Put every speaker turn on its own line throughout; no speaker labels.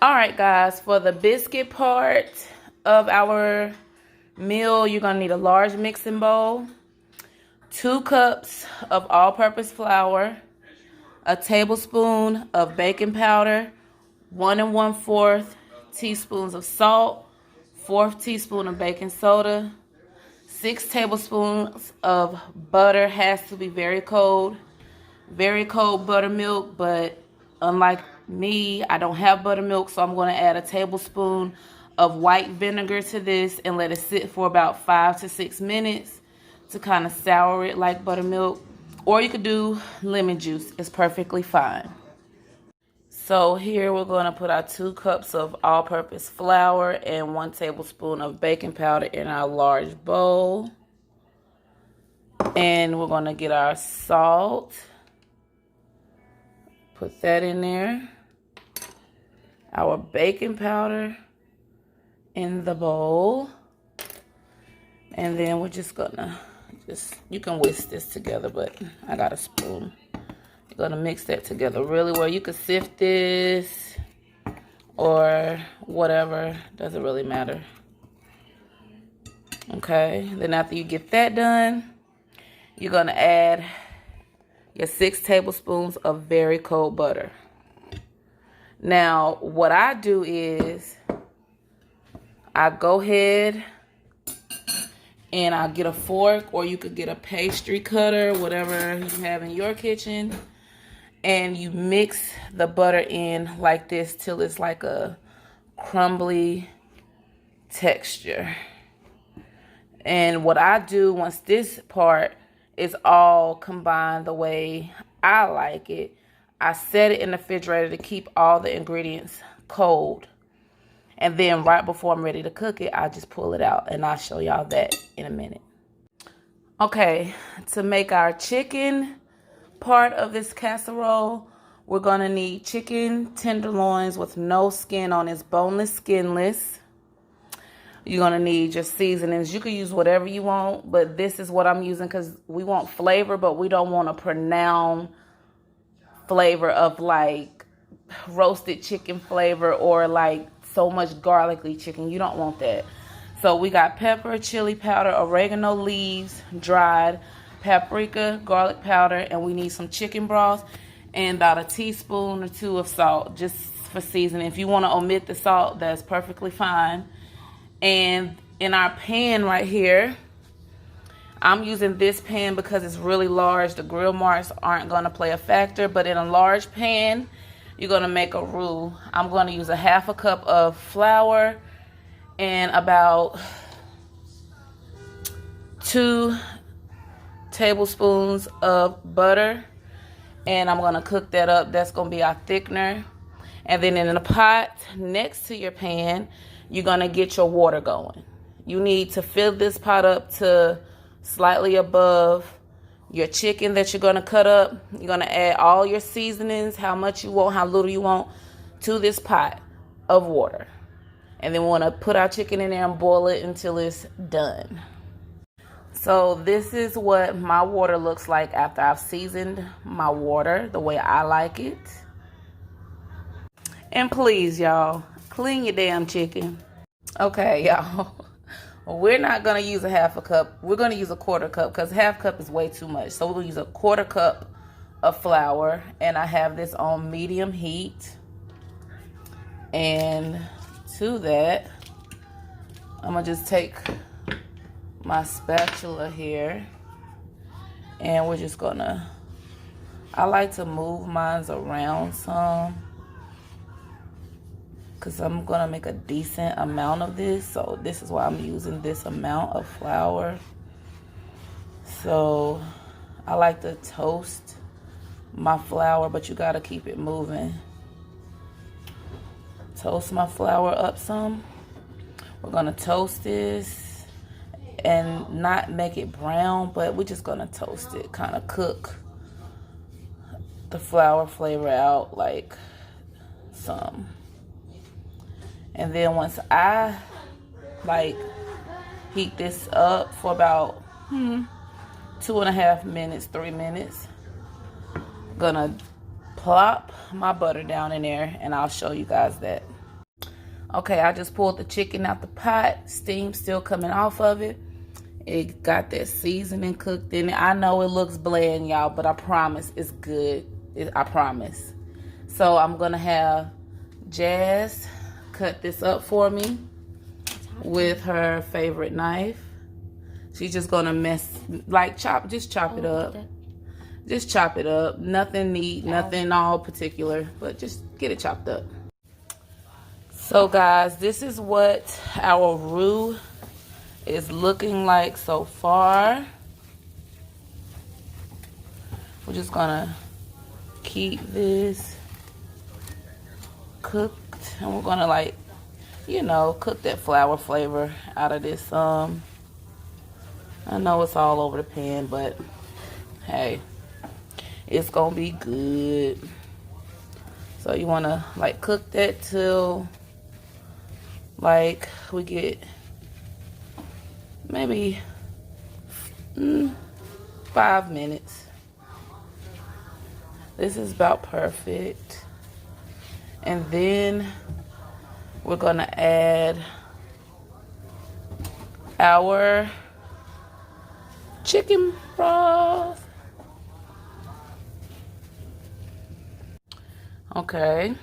All right, guys, for the biscuit part of our meal, you're going to need a large mixing bowl, 2 cups of all-purpose flour, a tablespoon of baking powder, 1 1/4 teaspoons of salt, 1/4 teaspoon of baking soda, 6 tablespoons of butter. Has to be very cold buttermilk, but unlike me, I don't have buttermilk, so I'm going to add a tablespoon of white vinegar to this and let it sit for about 5 to 6 minutes to kind of sour it like buttermilk. Or you could do lemon juice. It's perfectly fine. So here we're going to put our 2 cups of all-purpose flour and 1 tablespoon of baking powder in our large bowl. And we're going to get our salt. Put that in there. Our baking powder in the bowl. And then we're just gonna, you can whisk this together, but I got a spoon. You're gonna mix that together really well. You could sift this or whatever, doesn't really matter. Okay, then after you get that done, you're gonna add your 6 tablespoons of very cold butter. Now, what I do is I go ahead and I'll get a fork, or you could get a pastry cutter, whatever you have in your kitchen, and you mix the butter in like this till it's like a crumbly texture. And what I do once this part is all combined the way I like it, I set it in the refrigerator to keep all the ingredients cold. And then right before I'm ready to cook it, I just pull it out, and I'll show y'all that in a minute. Okay, to make our chicken part of this casserole, we're gonna need chicken tenderloins with no skin on. It's boneless, skinless. You're gonna need your seasonings. You can use whatever you want, but this is what I'm using because we want flavor, but we don't want a pronounced flavor of like roasted chicken flavor or like so much garlicky chicken. You don't want that. So we got pepper, chili powder, oregano leaves, dried paprika, garlic powder, and we need some chicken broth and about a teaspoon or 2 of salt just for seasoning. If you want to omit the salt, that's perfectly fine. And in our pan right here, I'm using this pan because it's really large. The grill marks aren't going to play a factor, but in a large pan, you're going to make a roux. I'm going to use a 1/2 cup of flour and about 2 tablespoons of butter. And I'm going to cook that up. That's going to be our thickener. And then in the pot next to your pan, you're going to get your water going. You need to fill this pot up to slightly above your chicken that you're going to cut up. You're going to add all your seasonings, how much you want, how little you want, to this pot of water. And then we want to put our chicken in there and boil it until it's done. So this is what my water looks like after I've seasoned my water the way I like it. And please, y'all, clean your damn chicken. Okay, y'all. We're not going to use a 1/2 cup. We're going to use a 1/4 cup because 1/2 cup is way too much. So we're going to use a 1/4 cup of flour. And I have this on medium heat. And to that, I'm going to just take my spatula here. And we're just going to, I like to move mine around some, because I'm going to make a decent amount of this. So this is why I'm using this amount of flour. So I like to toast my flour, but you got to keep it moving. Toast my flour up some. We're going to toast this and not make it brown, but we're just going to toast it. Kind of cook the flour flavor out like some. And then once I like heat this up for about 2.5 minutes, 3 minutes, I'm gonna plop my butter down in there and I'll show you guys that. Okay, I just pulled the chicken out the pot. Steam still coming off of it. It got that seasoning cooked in it. I know it looks bland, y'all, but I promise it's good. I promise. So I'm going to have Jazz cut this up for me with her favorite knife. She's just going to just chop it up. Just chop it up. Nothing neat, nothing all particular, but just get it chopped up. So guys, this is what our roux is looking like so far. We're just gonna keep this cooked, and we're gonna cook that flour flavor out of this. I know it's all over the pan, but hey, it's gonna be good. So you wanna cook that till we get maybe 5 minutes. This is about perfect. And then we're gonna add our chicken broth. Okay,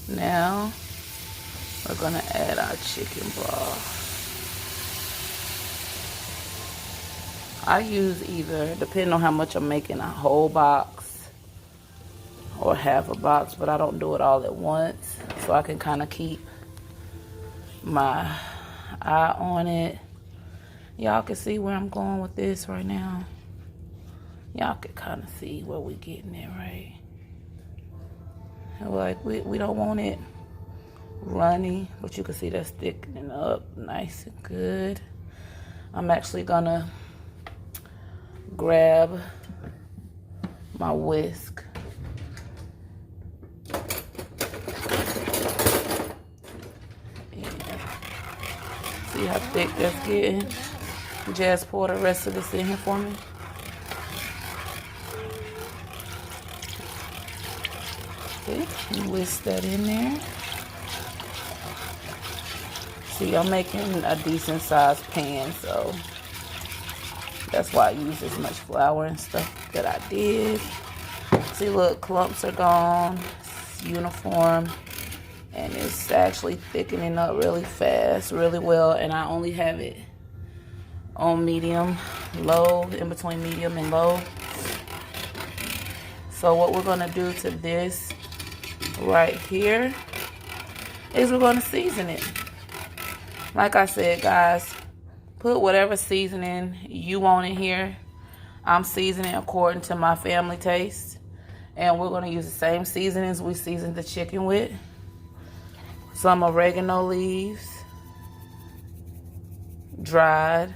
now we're gonna add our chicken broth. I use either, depending on how much I'm making, a whole box or half a box, but I don't do it all at once, so I can kind of keep my eye on it. Y'all can see where I'm going with this right now. Y'all can kind of see where we're getting it, right? We don't want it runny, but you can see that's thickening up nice and good. I'm actually gonna grab my whisk. See how thick that's getting? Jazz, pour the rest of this in here for me. Okay, and whisk that in there. See, I'm making a decent sized pan, so that's why I use as much flour and stuff that I did. See, look, clumps are gone. It's uniform. And it's actually thickening up really fast, really well. And I only have it on medium, low, in between medium and low. So what we're gonna do to this right here is we're gonna season it. Like I said, guys, put whatever seasoning you want in here. I'm seasoning according to my family taste. And we're gonna use the same seasonings we seasoned the chicken with. Some oregano leaves, dried.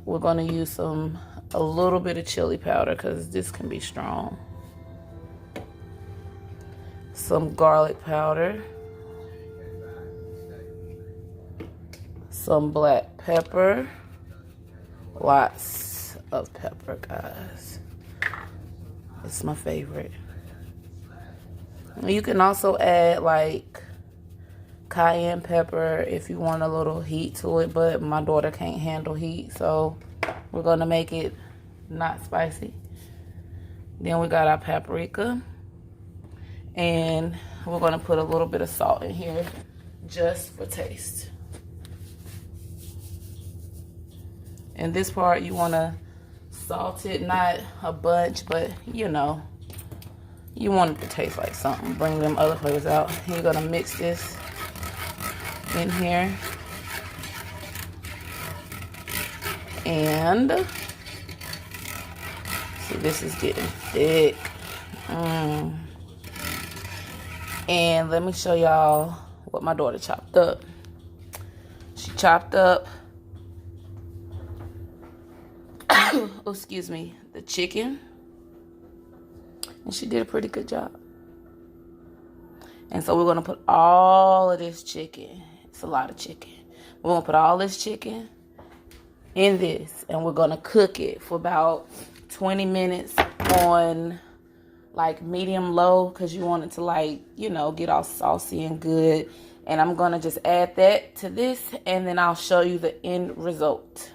We're gonna use a little bit of chili powder because this can be strong. Some garlic powder. Some black pepper. Lots of pepper, guys. It's my favorite. You can also add cayenne pepper if you want a little heat to it, but my daughter can't handle heat, so we're gonna make it not spicy. Then we got our paprika, and we're gonna put a little bit of salt in here just for taste. And this part you wanna salt it, not a bunch, but you know, you want it to taste like something. Bring them other flavors out. You're gonna mix this in here. And see, this is getting thick. And let me show y'all what my daughter chopped up. She chopped up, oh, excuse me, the chicken. And she did a pretty good job. And so we're gonna put all of this chicken. It's a lot of chicken. We're gonna put all this chicken in this, and we're gonna cook it for about 20 minutes on like medium low because you want it to like, you know, get all saucy and good. And I'm gonna just add that to this and then I'll show you the end result.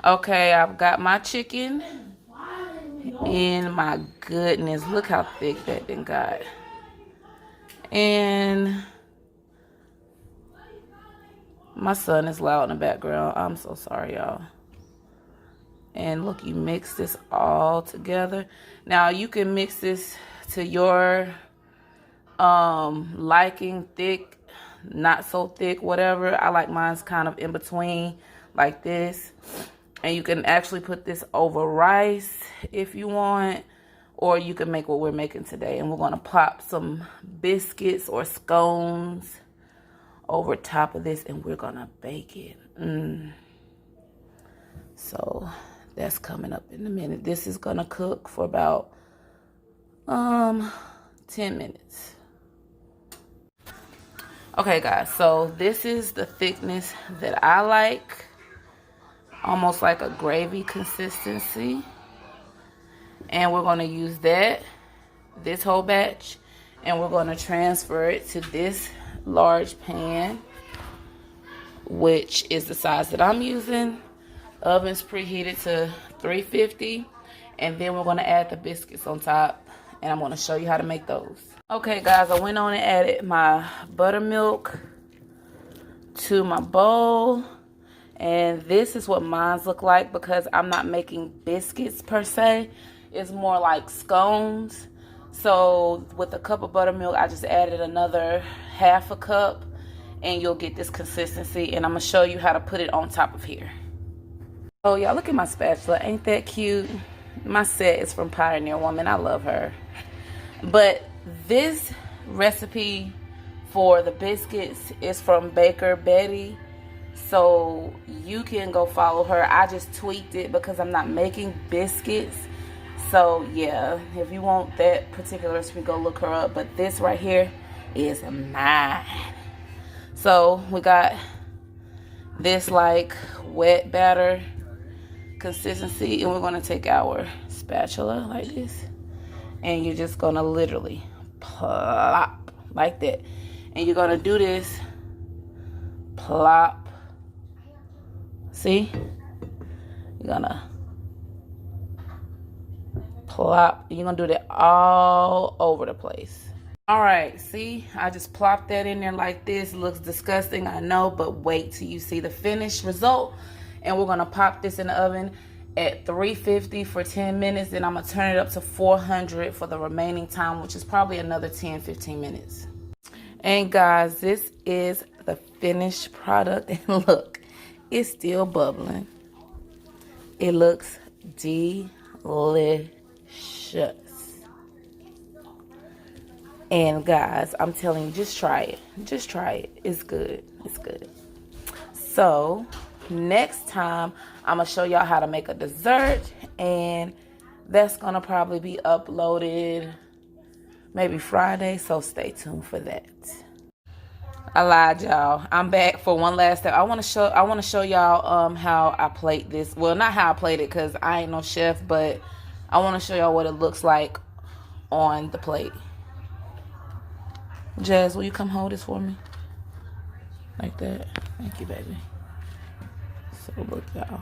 Okay, I've got my chicken. And my goodness, look how thick that thing got. And my son is loud in the background. I'm so sorry, y'all. And look, you mix this all together. Now you can mix this to your liking, thick, not so thick, whatever. I like mine's kind of in between like this. And you can actually put this over rice if you want, or you can make what we're making today. And we're gonna pop some biscuits or scones over top of this and we're gonna bake it. So that's coming up in a minute. This is gonna cook for about 10 minutes. Okay guys, so this is the thickness that I like. Almost like a gravy consistency. And we're gonna use that, this whole batch, and we're gonna transfer it to this large pan, which is the size that I'm using. Oven's preheated to 350, and then we're gonna add the biscuits on top, and I'm gonna show you how to make those. Okay guys, I went on and added my buttermilk to my bowl, and this is what mine look like because I'm not making biscuits per se. It's more like scones. So with a cup of buttermilk, I just added another half a cup, and you'll get this consistency, and I'm gonna show you how to put it on top of here. Oh, y'all, look at my spatula. Ain't that cute? My set is from Pioneer Woman. I love her. But this recipe for the biscuits is from Baker Betty. So you can go follow her. I just tweaked it because I'm not making biscuits. So yeah, if you want that particular recipe, go look her up. But this right here is mine. So we got this like wet batter consistency, and we're gonna take our spatula like this, and you're just gonna literally plop like that, and you're gonna do this plop. See, you're gonna plop. You're gonna do that all over the place. All right, see, I just plopped that in there like this. Looks disgusting, I know, but wait till you see the finished result. And we're gonna pop this in the oven at 350 for 10 minutes. Then I'm gonna turn it up to 400 for the remaining time, which is probably another 10-15 minutes. And guys, this is the finished product. And look, it's still bubbling. It looks delicious. And guys, I'm telling you, just try it. Just try it. It's good. It's good. So next time, I'm gonna show y'all how to make a dessert, and that's gonna probably be uploaded maybe Friday, so stay tuned for that. I lied, y'all. I'm back for one last step. I want to show y'all how I plate this. Well, not how I plate it because I ain't no chef, but I want to show y'all what it looks like on the plate. Jazz, will you come hold this for me? Like that. Thank you, baby. So look, y'all.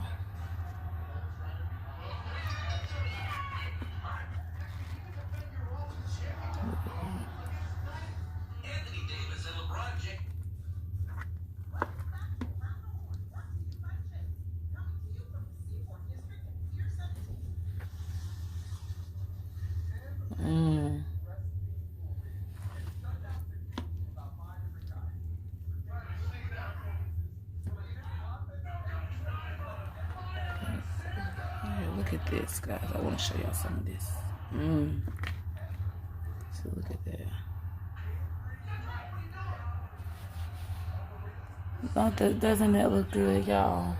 Look at this, guys. I want to show y'all some of this. So look at that. Doesn't that look good, y'all?